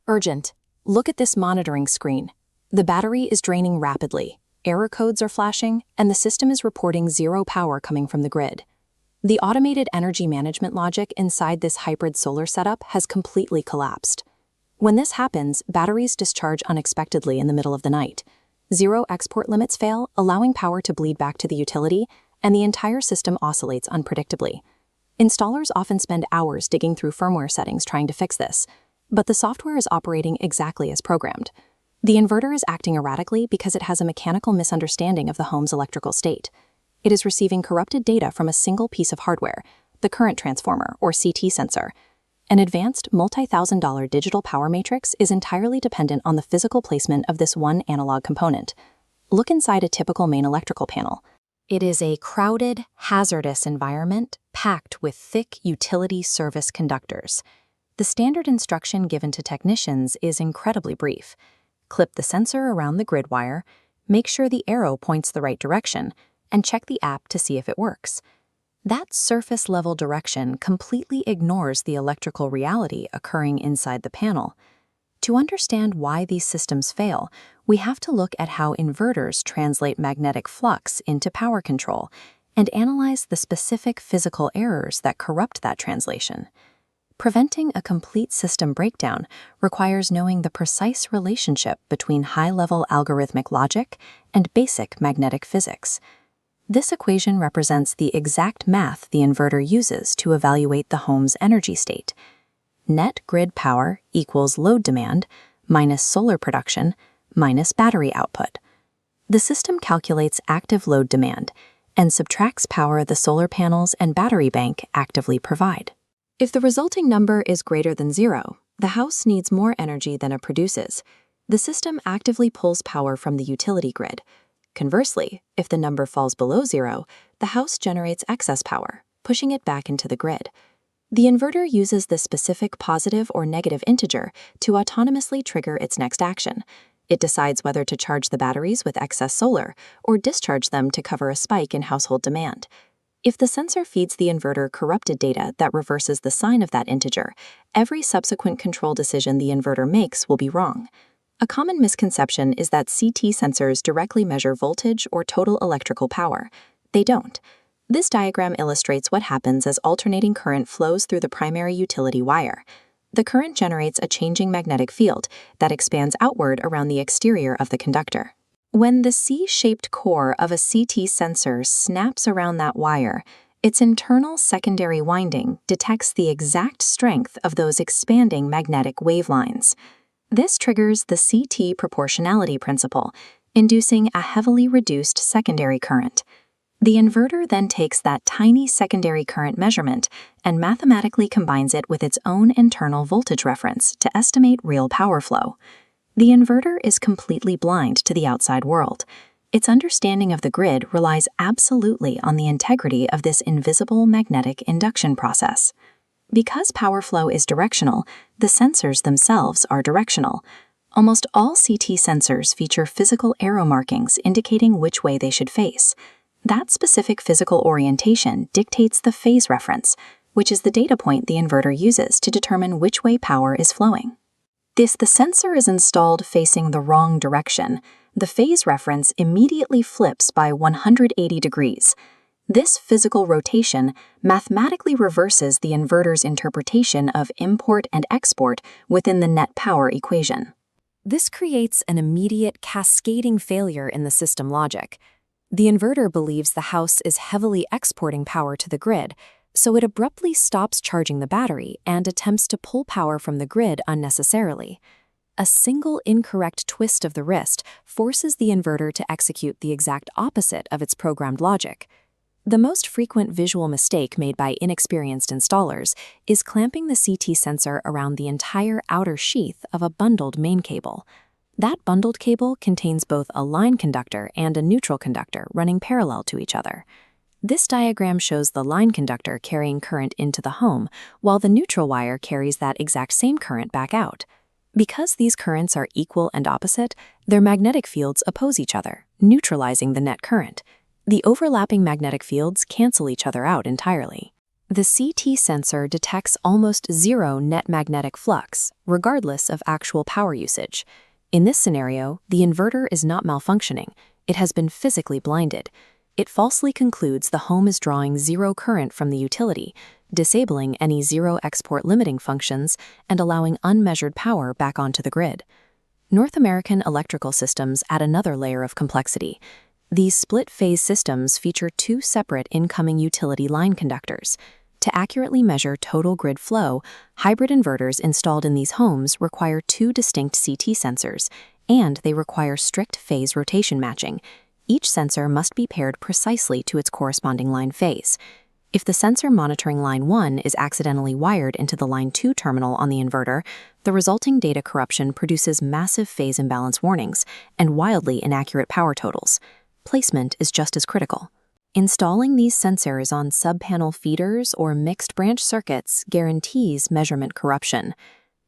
Urgent. Look at this monitoring screen. The battery is draining rapidly, error codes are flashing, and the system is reporting zero power coming from the grid. The automated energy management logic inside this hybrid solar setup has completely collapsed. When this happens, batteries discharge unexpectedly in the middle of the night. Zero export limits fail, allowing power to bleed back to the utility, and the entire system oscillates unpredictably. Installers often spend hours digging through firmware settings trying to fix this, but the software is operating exactly as programmed. The inverter is acting erratically because it has a mechanical misunderstanding of the home's electrical state. It is receiving corrupted data from a single piece of hardware, the current transformer, or CT sensor. An advanced multi-thousand-dollar digital power matrix is entirely dependent on the physical placement of this one analog component. Look inside a typical main electrical panel. It is a crowded, hazardous environment packed with thick utility service conductors. The standard instruction given to technicians is incredibly brief. Clip the sensor around the grid wire, make sure the arrow points the right direction, and check the app to see if it works. That surface-level direction completely ignores the electrical reality occurring inside the panel. To understand why these systems fail, we have to look at how inverters translate magnetic flux into power control and analyze the specific physical errors that corrupt that translation. Preventing a complete system breakdown requires knowing the precise relationship between high-level algorithmic logic and basic magnetic physics. This equation represents the exact math the inverter uses to evaluate the home's energy state. Net grid power equals load demand minus solar production minus battery output. The system calculates active load demand and subtracts power the solar panels and battery bank actively provide. If the resulting number is greater than 0, the house needs more energy than it produces. The system actively pulls power from the utility grid. Conversely, if the number falls below 0, the house generates excess power, pushing it back into the grid. The inverter uses this specific positive or negative integer to autonomously trigger its next action. It decides whether to charge the batteries with excess solar or discharge them to cover a spike in household demand. If the sensor feeds the inverter corrupted data that reverses the sign of that integer, every subsequent control decision the inverter makes will be wrong. A common misconception is that CT sensors directly measure voltage or total electrical power. They don't. This diagram illustrates what happens as alternating current flows through the primary utility wire. The current generates a changing magnetic field that expands outward around the exterior of the conductor. When the C-shaped core of a CT sensor snaps around that wire, its internal secondary winding detects the exact strength of those expanding magnetic wavelines. This triggers the CT proportionality principle, inducing a heavily reduced secondary current. The inverter then takes that tiny secondary current measurement and mathematically combines it with its own internal voltage reference to estimate real power flow. The inverter is completely blind to the outside world. Its understanding of the grid relies absolutely on the integrity of this invisible magnetic induction process. Because power flow is directional, the sensors themselves are directional. Almost all CT sensors feature physical arrow markings indicating which way they should face. That specific physical orientation dictates the phase reference, which is the data point the inverter uses to determine which way power is flowing. If the sensor is installed facing the wrong direction, the phase reference immediately flips by 180 degrees. This physical rotation mathematically reverses the inverter's interpretation of import and export within the net power equation. This creates an immediate cascading failure in the system logic. The inverter believes the house is heavily exporting power to the grid, so it abruptly stops charging the battery and attempts to pull power from the grid unnecessarily. A single incorrect twist of the wrist forces the inverter to execute the exact opposite of its programmed logic. The most frequent visual mistake made by inexperienced installers is clamping the CT sensor around the entire outer sheath of a bundled main cable. That bundled cable contains both a line conductor and a neutral conductor running parallel to each other. This diagram shows the line conductor carrying current into the home, while the neutral wire carries that exact same current back out. Because these currents are equal and opposite, their magnetic fields oppose each other, neutralizing the net current. The overlapping magnetic fields cancel each other out entirely. The CT sensor detects almost zero net magnetic flux, regardless of actual power usage. In this scenario, the inverter is not malfunctioning. It has been physically blinded. It falsely concludes the home is drawing zero current from the utility, disabling any zero export limiting functions and allowing unmeasured power back onto the grid. North American electrical systems add another layer of complexity. These split-phase systems feature two separate incoming utility line conductors. To accurately measure total grid flow, hybrid inverters installed in these homes require two distinct CT sensors, and they require strict phase rotation matching. Each sensor must be paired precisely to its corresponding line phase. If the sensor monitoring line 1 is accidentally wired into the line 2 terminal on the inverter, the resulting data corruption produces massive phase imbalance warnings and wildly inaccurate power totals. Placement is just as critical. Installing these sensors on sub-panel feeders or mixed branch circuits guarantees measurement corruption.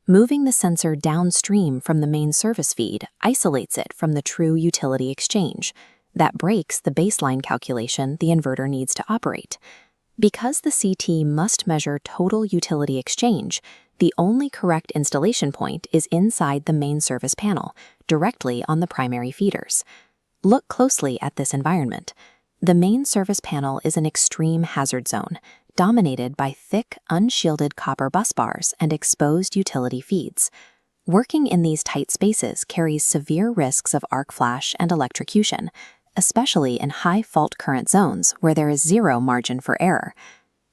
Moving the sensor downstream from the main service feed isolates it from the true utility exchange. That breaks the baseline calculation the inverter needs to operate. Because the CT must measure total utility exchange, the only correct installation point is inside the main service panel, directly on the primary feeders. Look closely at this environment. The main service panel is an extreme hazard zone, dominated by thick, unshielded copper bus bars and exposed utility feeds. Working in these tight spaces carries severe risks of arc flash and electrocution, especially in high fault current zones where there is zero margin for error.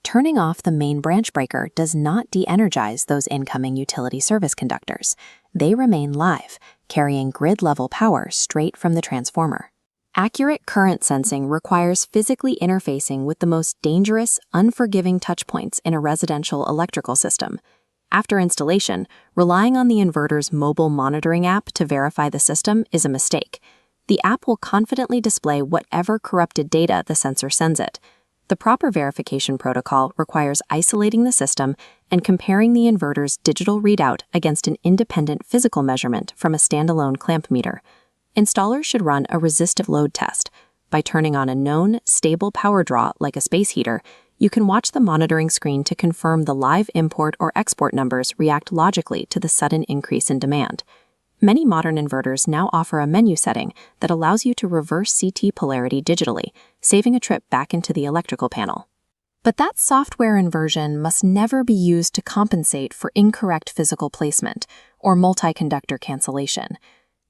Turning off the main branch breaker does not de-energize those incoming utility service conductors. They remain live, carrying grid-level power straight from the transformer. Accurate current sensing requires physically interfacing with the most dangerous, unforgiving touchpoints in a residential electrical system. After installation, relying on the inverter's mobile monitoring app to verify the system is a mistake. The app will confidently display whatever corrupted data the sensor sends it. The proper verification protocol requires isolating the system and comparing the inverter's digital readout against an independent physical measurement from a standalone clamp meter. Installers should run a resistive load test. By turning on a known, stable power draw like a space heater, you can watch the monitoring screen to confirm the live import or export numbers react logically to the sudden increase in demand. Many modern inverters now offer a menu setting that allows you to reverse CT polarity digitally, saving a trip back into the electrical panel. But that software inversion must never be used to compensate for incorrect physical placement or multi-conductor cancellation.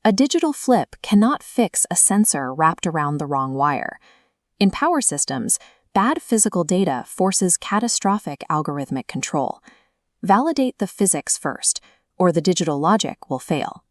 A digital flip cannot fix a sensor wrapped around the wrong wire. In power systems, bad physical data forces catastrophic algorithmic control. Validate the physics first, or the digital logic will fail.